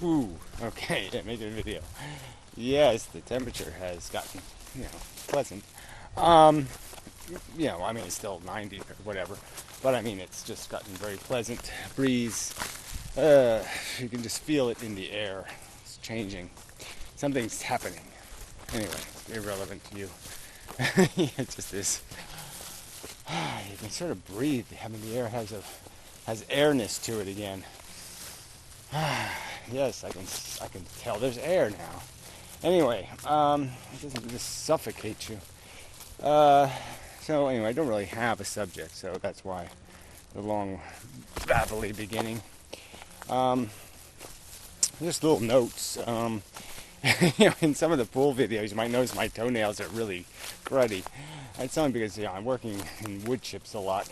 Ooh, okay, yeah, making a video. Yes, the temperature has gotten, pleasant. Um, I mean, it's still 90 or whatever, but I mean, it's just gotten very pleasant. Breeze, you can just feel it in the air. It's changing. Something's happening. Anyway, it's irrelevant to you. It just is. You can sort of breathe. I mean, the air has airness to it again. Yes, I can tell there's air now. Anyway, it doesn't just suffocate you. So anyway, I don't really have a subject, so that's why the long, babbly beginning. Just little notes. In some of the pool videos, you might notice my toenails are really cruddy. That's only because I'm working in wood chips a lot,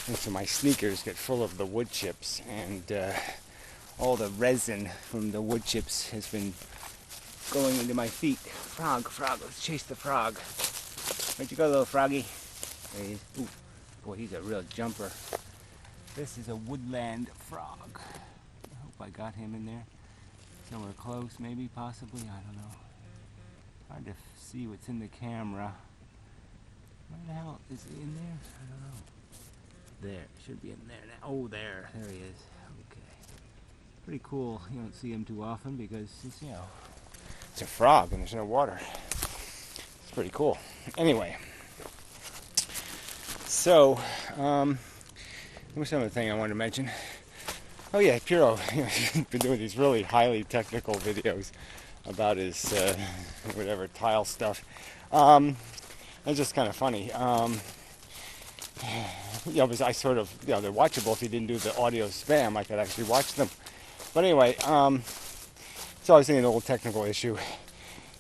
and so my sneakers get full of the wood chips, and all the resin from the wood chips has been going into my feet. Frog, let's chase the frog. Where'd you go, little froggy? There he is. Ooh, boy, he's a real jumper. This is a woodland frog. I hope I got him in there. Somewhere close, maybe, possibly, I don't know. Hard to see what's in the camera. Where the hell is he in there? I don't know. There, should be in there now. Oh, there he is. Okay. Pretty cool. You don't see him too often because it's, it's a frog and there's no water. It's pretty cool. Anyway, so, what's another thing I wanted to mention? Oh yeah, Piro, he's been doing these really highly technical videos about his, whatever, tile stuff. It's just kind of funny. Because I sort of, they're watchable if you didn't do the audio spam. I could actually watch them. But anyway, so I was thinking the whole technical issue,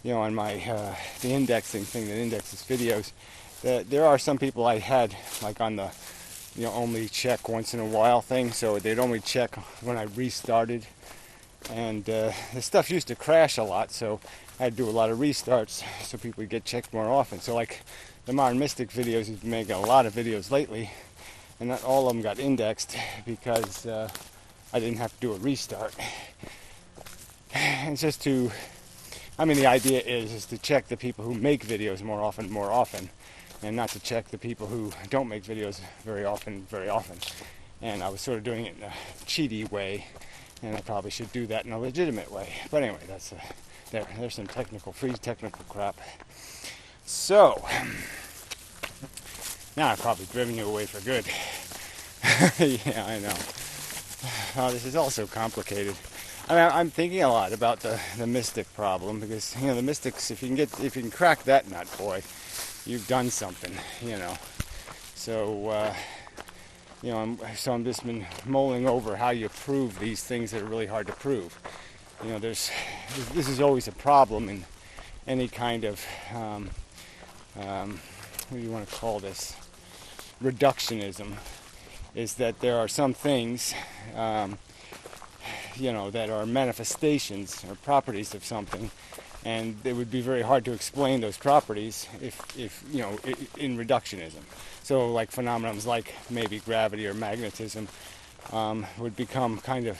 on my, the indexing thing that indexes videos. There are some people I had, like on the, only check once in a while thing, so they'd only check when I restarted. And the stuff used to crash a lot, so I had to do a lot of restarts so people would get checked more often. So like the Modern Mystic videos, he's been making a lot of videos lately, and not all of them got indexed because I didn't have to do a restart. It's just to, the idea is to check the people who make videos more often, and not to check the people who don't make videos very often. And I was sort of doing it in a cheaty way, and I probably should do that in a legitimate way. But anyway, that's there's some free technical crap. So, now I've probably driven you away for good. Yeah, I know. Oh, this is all so complicated. I'm thinking a lot about the mystic problem, because the mystics, if you can crack that nut, boy, you've done something, So, I'm just been mulling over how you prove these things that are really hard to prove. This is always a problem in any kind of, what do you want to call this? Reductionism, is that there are some things, that are manifestations or properties of something, and it would be very hard to explain those properties if in reductionism. So like phenomena like maybe gravity or magnetism would become kind of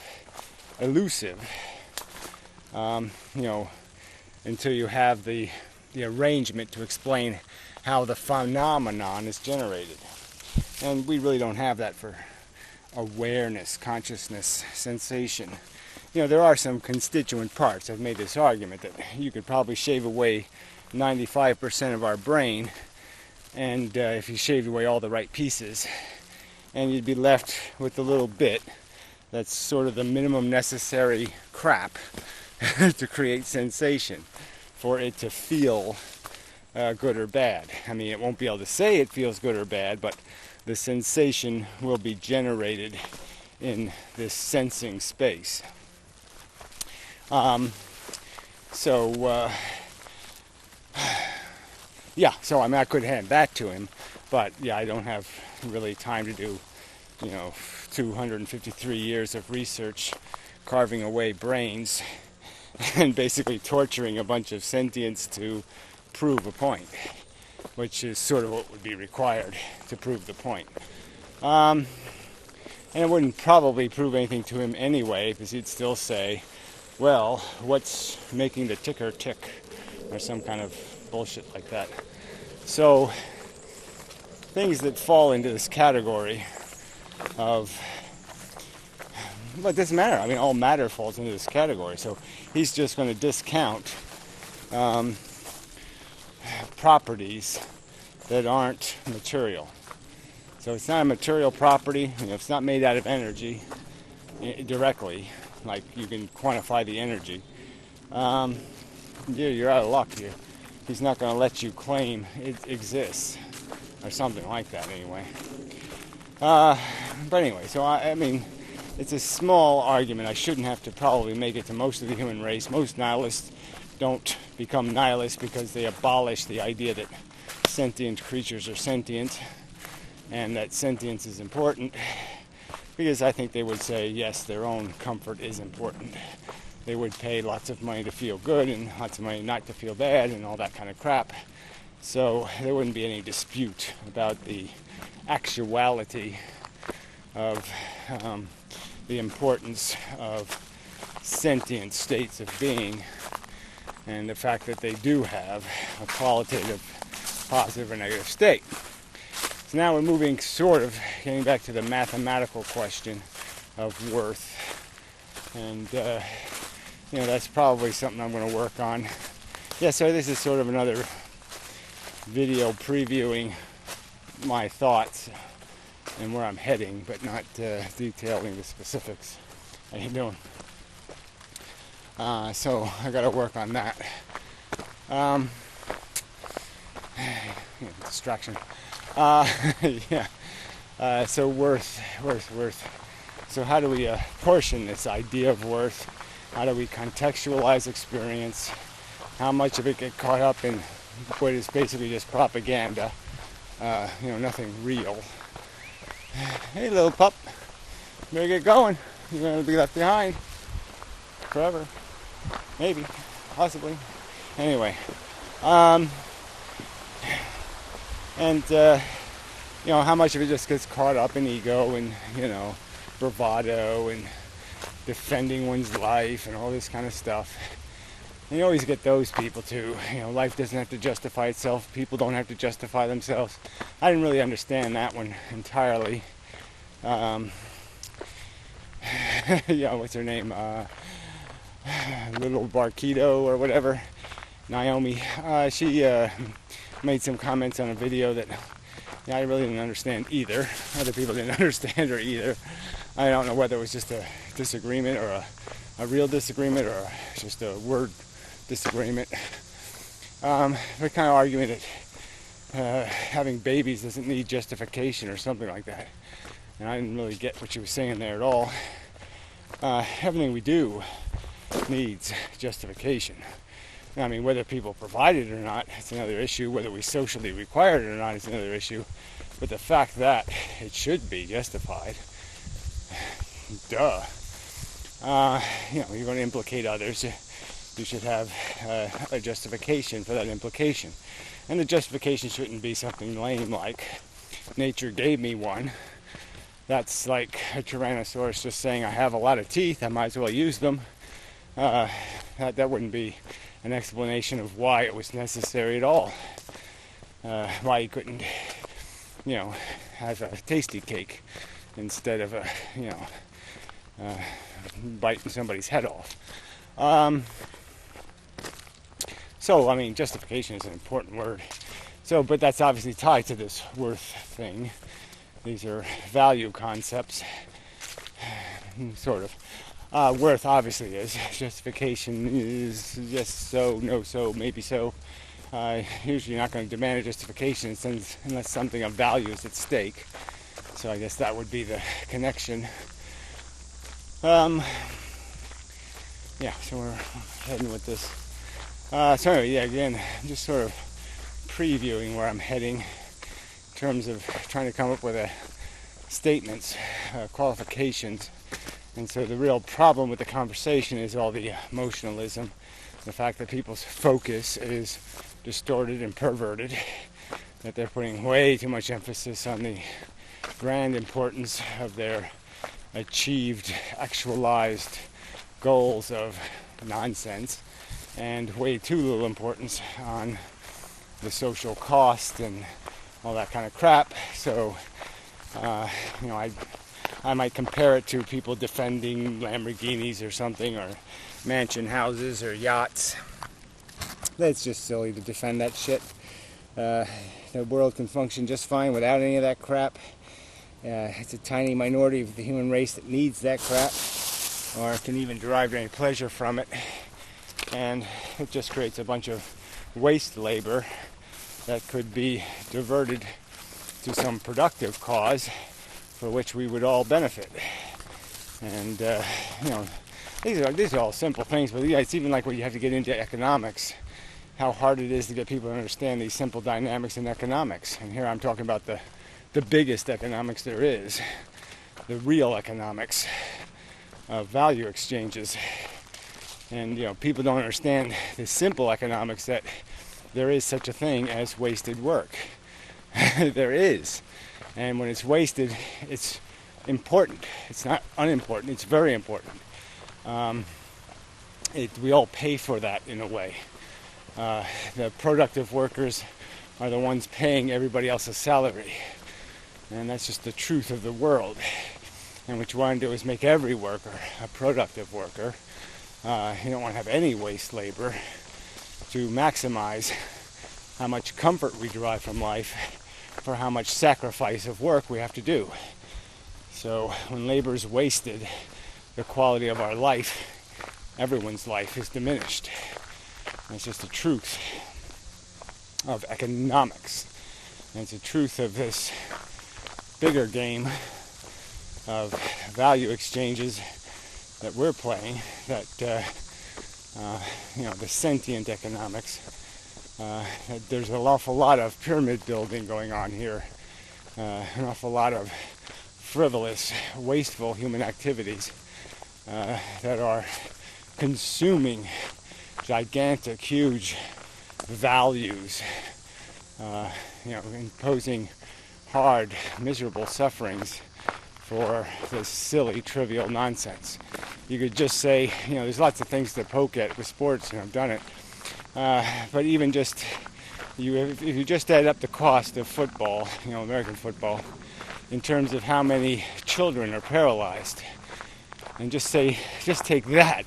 elusive, until you have the arrangement to explain how the phenomenon is generated. And we really don't have that for awareness, consciousness, sensation. There are some constituent parts. I've made this argument that you could probably shave away 95% of our brain, and if you shaved away all the right pieces, and you'd be left with a little bit that's sort of the minimum necessary crap to create sensation, for it to feel good or bad. It won't be able to say it feels good or bad, but the sensation will be generated in this sensing space. So I could hand that to him, but I don't have really time to do, 253 years of research carving away brains and basically torturing a bunch of sentients to prove a point, which is sort of what would be required to prove the point. And it wouldn't probably prove anything to him anyway, because he'd still say well, what's making the ticker tick, or some kind of bullshit like that. So things that fall into this category of, well, it doesn't matter. I mean, all matter falls into this category. So he's just going to discount properties that aren't material. So it's not a material property. It's not made out of energy directly, like you can quantify the energy. You're out of luck here. He's not going to let you claim it exists, or something like that anyway. But anyway, so I mean, it's a small argument. I shouldn't have to probably make it to most of the human race. Most nihilists don't become nihilists because they abolish the idea that sentient creatures are sentient and that sentience is important, because I think they would say, yes, their own comfort is important. They would pay lots of money to feel good and lots of money not to feel bad and all that kind of crap. So there wouldn't be any dispute about the actuality of the importance of sentient states of being, and the fact that they do have a qualitative positive or negative state. So now we're moving, sort of getting back to the mathematical question of worth, and that's probably something I'm going to work on. Yeah, so this is sort of another video previewing my thoughts and where I'm heading, but not detailing the specifics. How you doing? So I got to work on that. Distraction. Yeah. So worth. So how do we portion this idea of worth? How do we contextualize experience? How much of it get caught up in what is basically just propaganda? Nothing real. Hey, little pup, you better get going. You're going to be left behind forever. Maybe, possibly. Anyway, and how much of it just gets caught up in ego and bravado and defending one's life and all this kind of stuff. And you always get those people too. Life doesn't have to justify itself. People don't have to justify themselves. I didn't really understand that one entirely. What's her name? Little Barquito or whatever. Naomi. She made some comments on a video that I really didn't understand either. Other people didn't understand her either. I don't know whether it was just a disagreement or a real disagreement or just a word disagreement. The kind of argument that having babies doesn't need justification or something like that. And I didn't really get what she was saying there at all. Everything we do needs justification. I mean, whether people provide it or not, it's another issue. Whether we socially require it or not is another issue. But the fact that it should be justified, duh. You're going to implicate others. You should have a justification for that implication. And the justification shouldn't be something lame like, nature gave me one. That's like a Tyrannosaurus just saying, I have a lot of teeth, I might as well use them. That wouldn't be an explanation of why it was necessary at all. Why you couldn't, have a tasty cake instead of biting somebody's head off. So, I mean, justification is an important word. So, but that's obviously tied to this worth thing. These are value concepts, sort of. Worth obviously is. Justification is yes, so, no, so, maybe so. Usually you're not going to demand a justification unless something of value is at stake. So I guess that would be the connection. So we're heading with this. So anyway, again, I'm just sort of previewing where I'm heading in terms of trying to come up with statements, qualifications. And so the real problem with the conversation is all the emotionalism, the fact that people's focus is distorted and perverted, that they're putting way too much emphasis on the grand importance of their achieved, actualized goals of nonsense and way too little importance on the social cost and all that kind of crap. So, I might compare it to people defending Lamborghinis or something, or mansion houses or yachts. It's just silly to defend that shit. The world can function just fine without any of that crap. It's a tiny minority of the human race that needs that crap, or can even derive any pleasure from it. And it just creates a bunch of waste labor that could be diverted to some productive cause for which we would all benefit. And these are all simple things, but yeah, it's even like when you have to get into economics, how hard it is to get people to understand these simple dynamics in economics. And here I'm talking about the biggest economics there is, the real economics of value exchanges. And people don't understand the simple economics, that there is such a thing as wasted work. There is. And when it's wasted, it's important. It's not unimportant, it's very important. We all pay for that in a way. The productive workers are the ones paying everybody else's salary. And that's just the truth of the world. And what you want to do is make every worker a productive worker. You don't want to have any waste labor to maximize how much comfort we derive from life for how much sacrifice of work we have to do. So when labor is wasted, the quality of our life, everyone's life, is diminished. That's just the truth of economics. And it's the truth of this bigger game of value exchanges that we're playing, that the sentient economics. There's an awful lot of pyramid building going on here, an awful lot of frivolous, wasteful human activities that are consuming gigantic, huge values, imposing hard, miserable sufferings for this silly, trivial nonsense. You could just say, there's lots of things to poke at with sports, and I've done it. But even just, if you just add up the cost of football, American football, in terms of how many children are paralyzed, and just take that,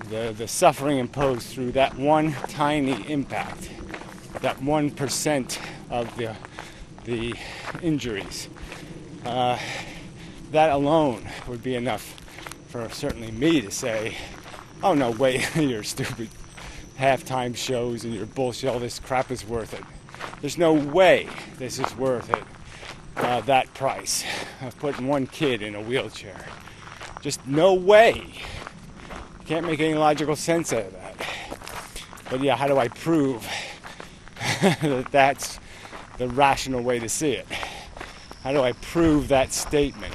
the suffering imposed through that one tiny impact, that 1% of the injuries, that alone would be enough for certainly me to say, oh no, wait, your stupid halftime shows and your bullshit, all this crap is worth it. There's no way this is worth it, that price of putting one kid in a wheelchair. Just no way. Can't make any logical sense out of that. But yeah, how do I prove that that's the rational way to see it? How do I prove that statement?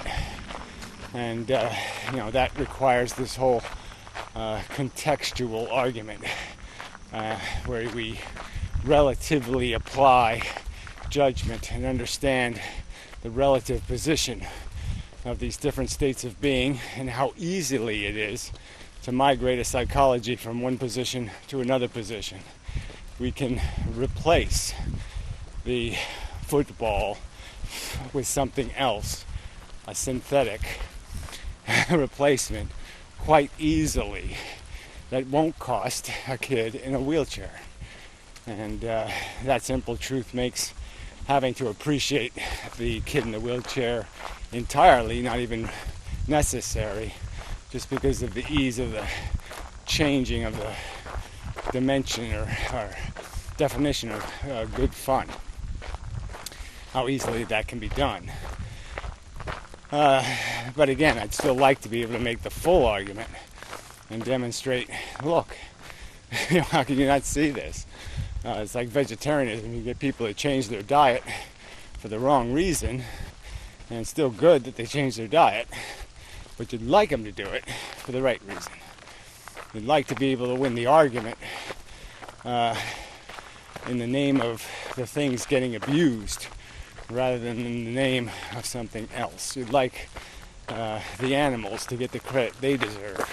And that requires this whole contextual argument where we relatively apply judgment and understand the relative position of these different states of being, and how easily it is to migrate a psychology from one position to another position. We can replace the football with something else, a synthetic replacement, quite easily, that won't cost a kid in a wheelchair. And that simple truth makes having to appreciate the kid in the wheelchair entirely not even necessary, just because of the ease of the changing of the dimension or definition of good fun. How easily that can be done. But again, I'd still like to be able to make the full argument and demonstrate, look, how can you not see this? It's like vegetarianism. You get people to change their diet for the wrong reason, and it's still good that they change their diet, but you'd like them to do it for the right reason. You'd like to be able to win the argument in the name of the things getting abused rather than in the name of something else. You'd like the animals to get the credit they deserve,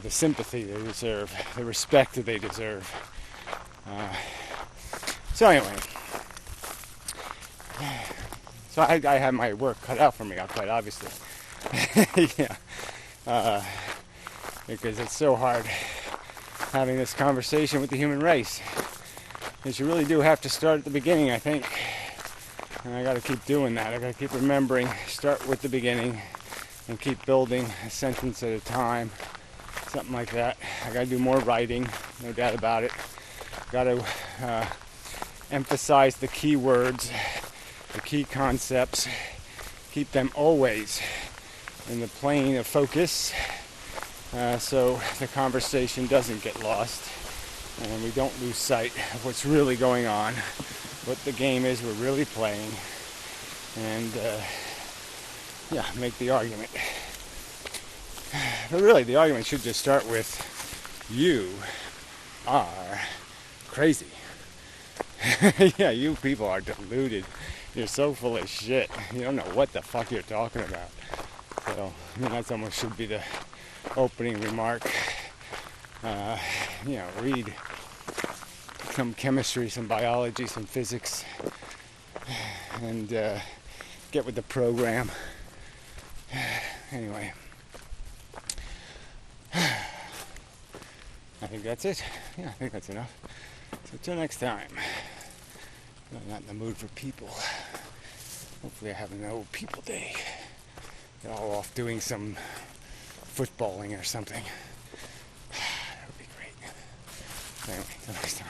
the sympathy they deserve, the respect that they deserve. So anyway, so I have my work cut out for me, quite obviously. Yeah, because it's so hard having this conversation with the human race. Because you really do have to start at the beginning, I think. And I got to keep doing that. I got to keep remembering, start with the beginning, and keep building a sentence at a time, something like that. I got to do more writing, no doubt about it. Got to emphasize the key words, the key concepts, keep them always in the plane of focus, so the conversation doesn't get lost and we don't lose sight of what's really going on, what the game is we're really playing, and make the argument. But really, the argument should just start with, you are crazy. Yeah, you people are deluded. You're so full of shit. You don't know what the fuck you're talking about. So, I mean, that's almost should be the opening remark. Read some chemistry, some biology, some physics, and get with the program. Anyway, I think that's it. Yeah, I think that's enough. So till next time. I'm not in the mood for people. Hopefully I have no people day. They're all off doing some footballing or something. That would be great. Anyway, till next time.